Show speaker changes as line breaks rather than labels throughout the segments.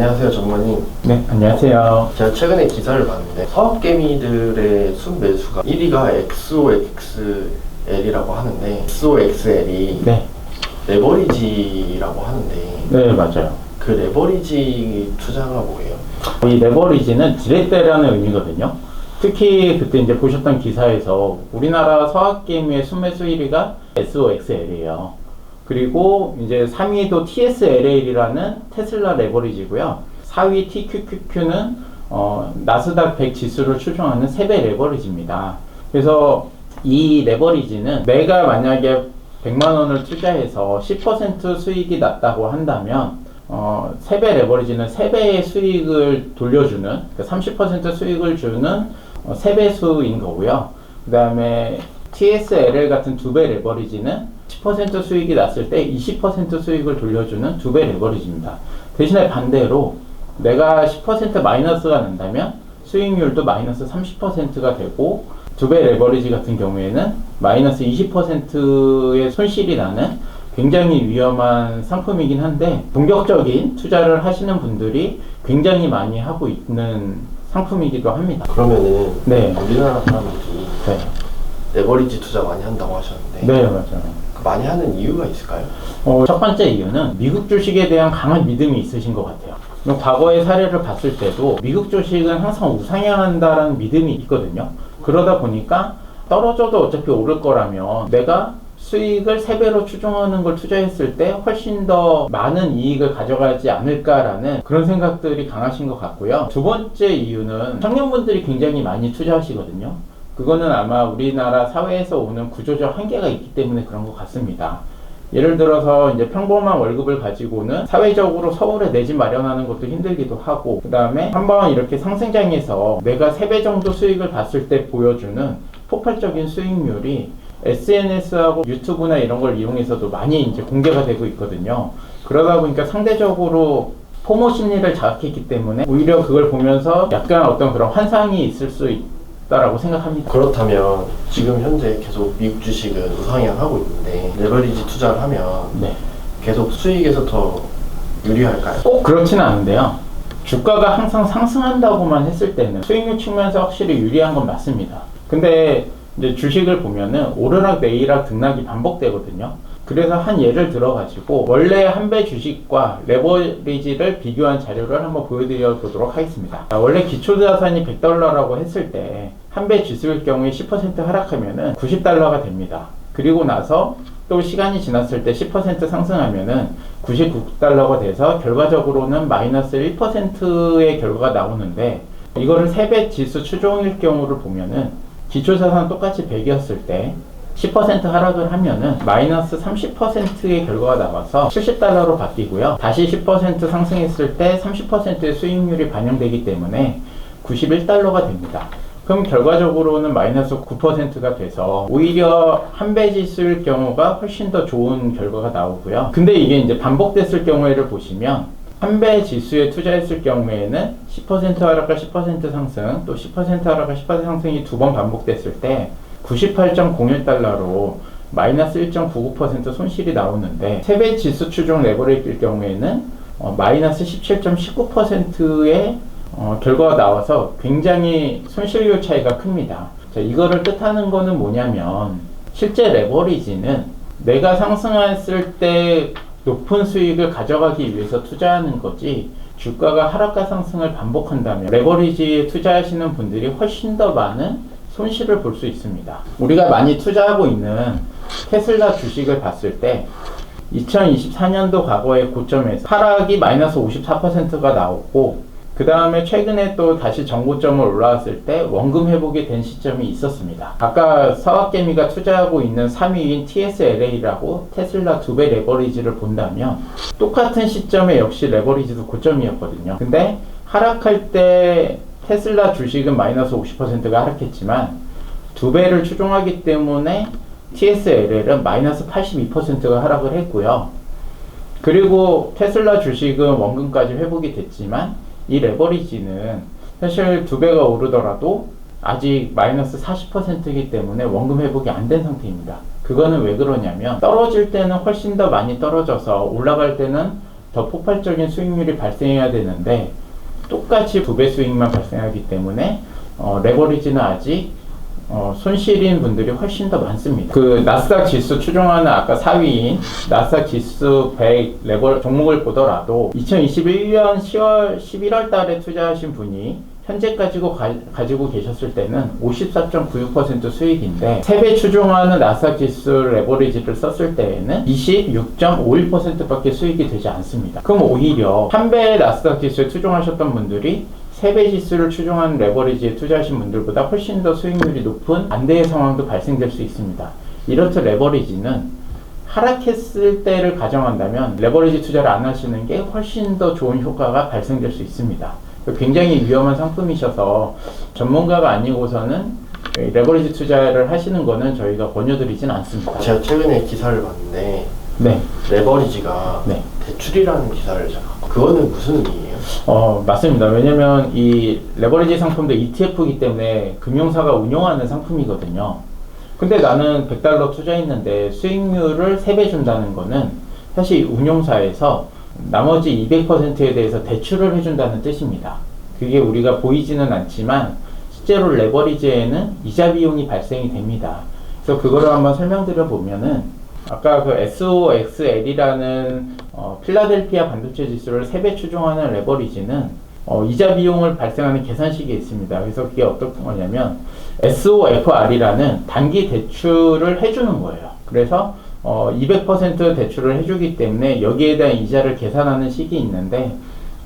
안녕하세요, 정관님.
네, 안녕하세요.
제가 최근에 기사를 봤는데 서학개미들의 순매수가 1위가 XOXL이라고 하는데 XOXL이
네,
레버리지라고 하는데
네, 맞아요.
그 레버리지 투자가 뭐예요?
이 레버리지는 지렛대라는 의미거든요. 특히 그때 이제 보셨던 기사에서 우리나라 서학개미의 순매수 1위가 SOXL이에요. 그리고 이제 3위도 TSLA라는 테슬라 레버리지고요. 4위 TQQQ는 나스닥 100 지수를 추종하는 세배 레버리지입니다. 그래서 이 레버리지는 내가 만약에 100만 원을 투자해서 10% 수익이 났다고 한다면 세배 레버리지는 3배의 수익을 돌려주는, 그러니까 30% 수익을 주는 세배수인 거고요. 그 다음에 TSLL 같은 2배 레버리지는 10% 수익이 났을 때 20% 수익을 돌려주는 2배 레버리지입니다. 대신에 반대로 내가 10% 마이너스가 난다면 수익률도 마이너스 30%가 되고 2배 레버리지 같은 경우에는 마이너스 20%의 손실이 나는 굉장히 위험한 상품이긴 한데 본격적인 투자를 하시는 분들이 굉장히 많이 하고 있는 상품이기도 합니다.
그러면은
네.
우리나라 사람들이
네.
레버리지 투자 많이 한다고 하셨는데
네, 맞아요.
많이 하는 이유가 있을까요?
첫 번째 이유는 미국 주식에 대한 강한 믿음이 있으신 것 같아요. 과거의 사례를 봤을 때도 미국 주식은 항상 우상향한다는 믿음이 있거든요. 그러다 보니까 떨어져도 어차피 오를 거라면 내가 수익을 3배로 추종하는 걸 투자했을 때 훨씬 더 많은 이익을 가져가지 않을까라는 그런 생각들이 강하신 것 같고요. 두 번째 이유는 청년분들이 굉장히 많이 투자하시거든요. 그거는 아마 우리나라 사회에서 오는 구조적 한계가 있기 때문에 그런 것 같습니다. 예를 들어서 이제 평범한 월급을 가지고는 사회적으로 서울에 내 집 마련하는 것도 힘들기도 하고, 그 다음에 한번 이렇게 상승장에서 내가 3배 정도 수익을 봤을 때 보여주는 폭발적인 수익률이 SNS하고 유튜브나 이런 걸 이용해서도 많이 이제 공개가 되고 있거든요. 그러다 보니까 상대적으로 포모 심리를 자극했기 때문에 오히려 그걸 보면서 약간 어떤 그런 환상이 있을 수 있다라고 생각합니다.
그렇다면 지금 현재 계속 미국 주식은 우상향하고 있는데 레버리지 투자를 하면
네.
계속 수익에서 더 유리할까요?
꼭 그렇지는 않은데요. 주가가 항상 상승한다고만 했을 때는 수익률 측면에서 확실히 유리한 건 맞습니다. 근데 이제 주식을 보면은 오르락 내리락 등락이 반복되거든요. 그래서 한 예를 들어가지고 원래 한 배 주식과 레버리지를 비교한 자료를 한번 보여드려 보도록 하겠습니다. 원래 기초자산이 $100라고 했을 때 한 배 지수일 경우에 10% 하락하면은 $90가 됩니다. 그리고 나서 또 시간이 지났을 때 10% 상승하면은 $99가 돼서 결과적으로는 마이너스 1%의 결과가 나오는데, 이거를 3배 지수 추종일 경우를 보면은 기초자산 똑같이 100이었을 때 10% 하락을 하면은 마이너스 30%의 결과가 나와서 $70로 바뀌고요. 다시 10% 상승했을 때 30%의 수익률이 반영되기 때문에 $91가 됩니다. 그럼 결과적으로는 마이너스 9%가 돼서 오히려 한 배 지수일 경우가 훨씬 더 좋은 결과가 나오고요. 근데 이게 이제 반복됐을 경우에를 보시면 한 배 지수에 투자했을 경우에는 10% 하락과 10% 상승, 또 10% 하락과 10% 상승이 2번 반복됐을 때 $98.01로 마이너스 1.99% 손실이 나오는데, 3배 지수 추종 레버리지일 경우에는 마이너스 17.19%의 결과가 나와서 굉장히 손실률 차이가 큽니다. 자, 이거를 뜻하는 거는 뭐냐면 실제 레버리지는 내가 상승했을 때 높은 수익을 가져가기 위해서 투자하는 거지, 주가가 하락과 상승을 반복한다면 레버리지에 투자하시는 분들이 훨씬 더 많은 손실을 볼 수 있습니다. 우리가 많이 투자하고 있는 테슬라 주식을 봤을 때 2024년도 과거의 고점에서 하락이 마이너스 54%가 나왔고, 그 다음에 최근에 또 다시 정고점을 올라왔을 때 원금 회복이 된 시점이 있었습니다. 아까 서학개미가 투자하고 있는 3위인 TSLA라고 테슬라 2배 레버리지를 본다면 똑같은 시점에 역시 레버리지도 고점이었거든요. 근데 하락할 때 테슬라 주식은 마이너스 50%가 하락했지만 2배를 추종하기 때문에 TSLL은 마이너스 82%가 하락을 했고요. 그리고 테슬라 주식은 원금까지 회복이 됐지만 이 레버리지는 사실 2배가 오르더라도 아직 마이너스 40%이기 때문에 원금 회복이 안 된 상태입니다. 그거는 왜 그러냐면 떨어질 때는 훨씬 더 많이 떨어져서 올라갈 때는 더 폭발적인 수익률이 발생해야 되는데 똑같이 2배 수익만 발생하기 때문에 레버리지는 아직 손실인 분들이 훨씬 더 많습니다. 그 나스닥 지수 추종하는 아까 4위인 나스닥 지수 100 종목을 보더라도 2021년 10월 11월 달에 투자하신 분이 현재 가지고 계셨을 때는 54.96% 수익인데 3배 추종하는 나스닥 지수 레버리지를 썼을 때에는 26.51%밖에 수익이 되지 않습니다. 그럼 오히려 3배 나스닥 지수에 투종하셨던 분들이 3배 지수를 추종하는 레버리지에 투자하신 분들보다 훨씬 더 수익률이 높은 반대의 상황도 발생될 수 있습니다. 이렇듯 레버리지는 하락했을 때를 가정한다면 레버리지 투자를 안 하시는 게 훨씬 더 좋은 효과가 발생될 수 있습니다. 굉장히 위험한 상품이셔서 전문가가 아니고서는 레버리지 투자를 하시는 거는 저희가 권유드리진 않습니다.
제가 최근에 기사를 봤는데
네.
레버리지가
네.
대출이라는 기사를 제가 그거는 무슨 의미예요?
맞습니다. 왜냐면 이 레버리지 상품도 ETF이기 때문에 금융사가 운용하는 상품이거든요. 근데 나는 $100 투자했는데 수익률을 3배 준다는 거는 사실 운용사에서 나머지 200%에 대해서 대출을 해준다는 뜻입니다. 그게 우리가 보이지는 않지만 실제로 레버리지에는 이자 비용이 발생이 됩니다. 그래서 그거를 한번 설명드려 보면은 아까 그 SOXL이라는 필라델피아 반도체 지수를 3배 추종하는 레버리지는 이자 비용을 발생하는 계산식이 있습니다. 그래서 그게 어떤 거냐면 SOFR이라는 단기 대출을 해주는 거예요. 그래서 200% 대출을 해주기 때문에 여기에 대한 이자를 계산하는 식이 있는데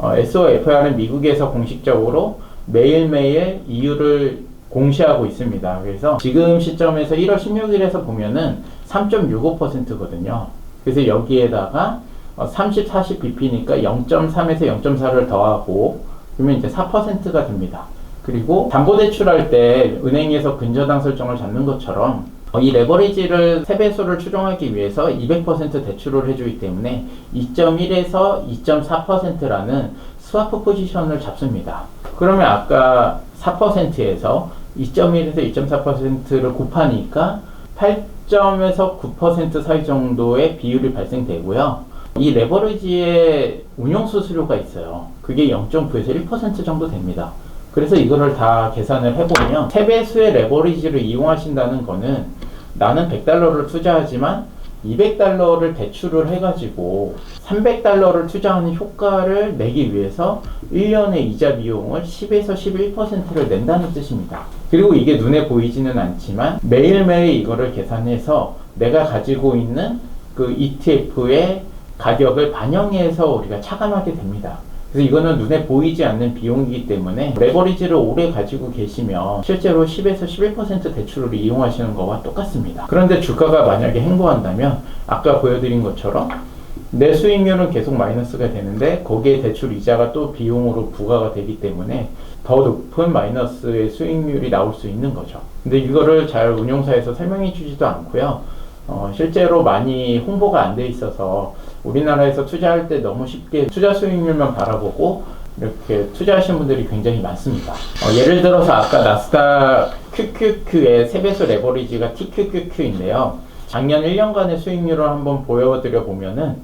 SOFR은 미국에서 공식적으로 매일매일 이율을 공시하고 있습니다. 그래서 지금 시점에서 1월 16일에서 보면은 3.65%거든요. 그래서 여기에다가 30, 40bp니까 0.3에서 0.4를 더하고 그러면 이제 4%가 됩니다. 그리고 담보대출할 때 은행에서 근저당 설정을 잡는 것처럼 이 레버리지를 3배수를 추종하기 위해서 200% 대출을 해주기 때문에 2.1에서 2.4%라는 스와프 포지션을 잡습니다. 그러면 아까 4%에서 2.1에서 2.4%를 곱하니까 8점에서 9% 사이 정도의 비율이 발생되고요. 이 레버리지의 운용수수료가 있어요. 그게 0.9에서 1% 정도 됩니다. 그래서 이거를 다 계산을 해보면 3배수의 레버리지를 이용하신다는 거는 나는 $100를 투자하지만 $200를 대출을 해가지고 $300를 투자하는 효과를 내기 위해서 1년의 이자 비용을 10에서 11%를 낸다는 뜻입니다. 그리고 이게 눈에 보이지는 않지만 매일매일 이거를 계산해서 내가 가지고 있는 그 ETF의 가격을 반영해서 우리가 차감하게 됩니다. 그래서 이거는 눈에 보이지 않는 비용이기 때문에 레버리지를 오래 가지고 계시면 실제로 10에서 11% 대출을 이용하시는 거와 똑같습니다. 그런데 주가가 만약에 행보한다면 아까 보여드린 것처럼 내 수익률은 계속 마이너스가 되는데 거기에 대출 이자가 또 비용으로 부과가 되기 때문에 더 높은 마이너스의 수익률이 나올 수 있는 거죠. 근데 이거를 잘 운용사에서 설명해 주지도 않고요. 실제로 많이 홍보가 안 돼 있어서 우리나라에서 투자할 때 너무 쉽게 투자 수익률만 바라보고 이렇게 투자하시는 분들이 굉장히 많습니다. 예를 들어서 아까 나스닥 QQQ의 3배수 레버리지가 TQQQ인데요. 작년 1년간의 수익률을 한번 보여드려 보면은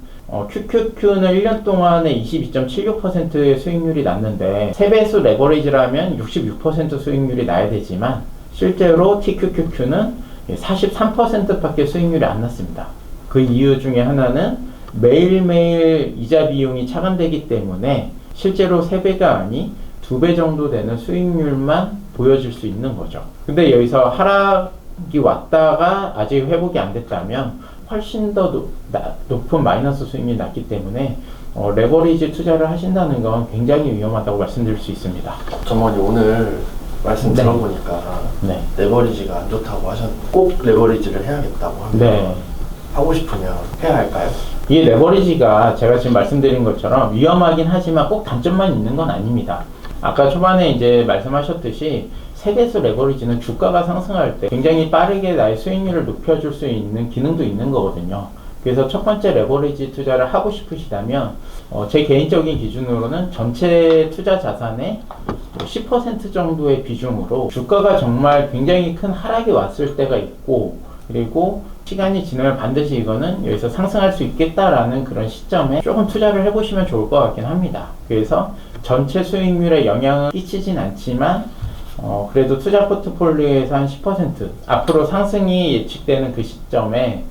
QQQ는 1년 동안에 22.76%의 수익률이 났는데 3배수 레버리지라면 66% 수익률이 나야 되지만 실제로 TQQQ는 43%밖에 수익률이 안 났습니다. 그 이유 중에 하나는 매일매일 이자 비용이 차감되기 때문에 실제로 3배가 아닌 2배 정도 되는 수익률만 보여줄 수 있는 거죠. 근데 여기서 하락이 왔다가 아직 회복이 안 됐다면 훨씬 더 높은 마이너스 수익률이 났기 때문에 레버리지 투자를 하신다는 건 굉장히 위험하다고 말씀드릴 수 있습니다.
전문가님 오늘 말씀 들어보니까 레버리지가 안 좋다고 하셨는데 꼭 레버리지를 해야겠다고 하면 하고 싶으면 해야 할까요?
이 레버리지가 제가 지금 말씀드린 것처럼 위험하긴 하지만 꼭 단점만 있는 건 아닙니다. 아까 초반에 이제 말씀하셨듯이 3배수 레버리지는 주가가 상승할 때 굉장히 빠르게 나의 수익률을 높여줄 수 있는 기능도 있는 거거든요. 그래서 첫 번째 레버리지 투자를 하고 싶으시다면 제 개인적인 기준으로는 전체 투자 자산의 10% 정도의 비중으로 주가가 정말 굉장히 큰 하락이 왔을 때가 있고 그리고 시간이 지나면 반드시 이거는 여기서 상승할 수 있겠다라는 그런 시점에 조금 투자를 해보시면 좋을 것 같긴 합니다. 그래서 전체 수익률에 영향을 끼치진 않지만 그래도 투자 포트폴리오에서 한 10% 앞으로 상승이 예측되는 그 시점에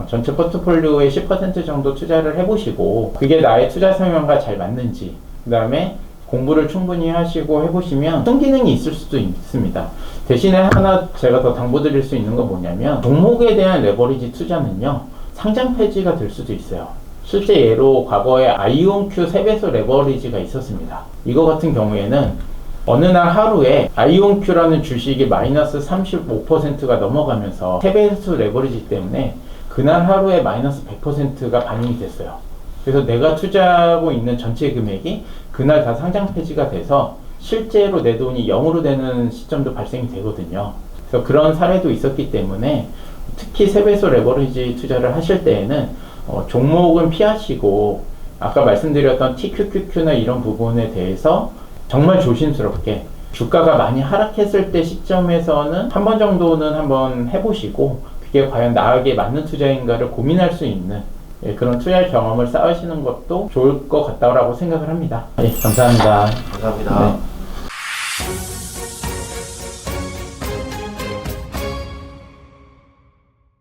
전체 포트폴리오의 10% 정도 투자를 해보시고 그게 나의 투자 성향과 잘 맞는지 그 다음에 공부를 충분히 하시고 해보시면 순기능이 있을 수도 있습니다. 대신에 하나 제가 더 당부드릴 수 있는 건 뭐냐면 종목에 대한 레버리지 투자는요 상장 폐지가 될 수도 있어요. 실제 예로 과거에 아이온큐 3배속 레버리지가 있었습니다. 이거 같은 경우에는 어느 날 하루에 아이온큐라는 주식이 마이너스 35%가 넘어가면서 3배속 레버리지 때문에 그날 하루에 마이너스 100%가 반영이 됐어요. 그래서 내가 투자하고 있는 전체 금액이 그날 다 상장 폐지가 돼서 실제로 내 돈이 0으로 되는 시점도 발생이 되거든요. 그래서 그런 사례도 있었기 때문에 특히 3배속 레버리지 투자를 하실 때에는 종목은 피하시고 아까 말씀드렸던 TQQQ나 이런 부분에 대해서 정말 조심스럽게 주가가 많이 하락했을 때 시점에서는 한 번 정도는 한번 해보시고 그게 과연 나에게 맞는 투자인가를 고민할 수 있는 그런 투자 경험을 쌓으시는 것도 좋을 것 같다고 생각을 합니다. 네, 감사합니다.
감사합니다.
네.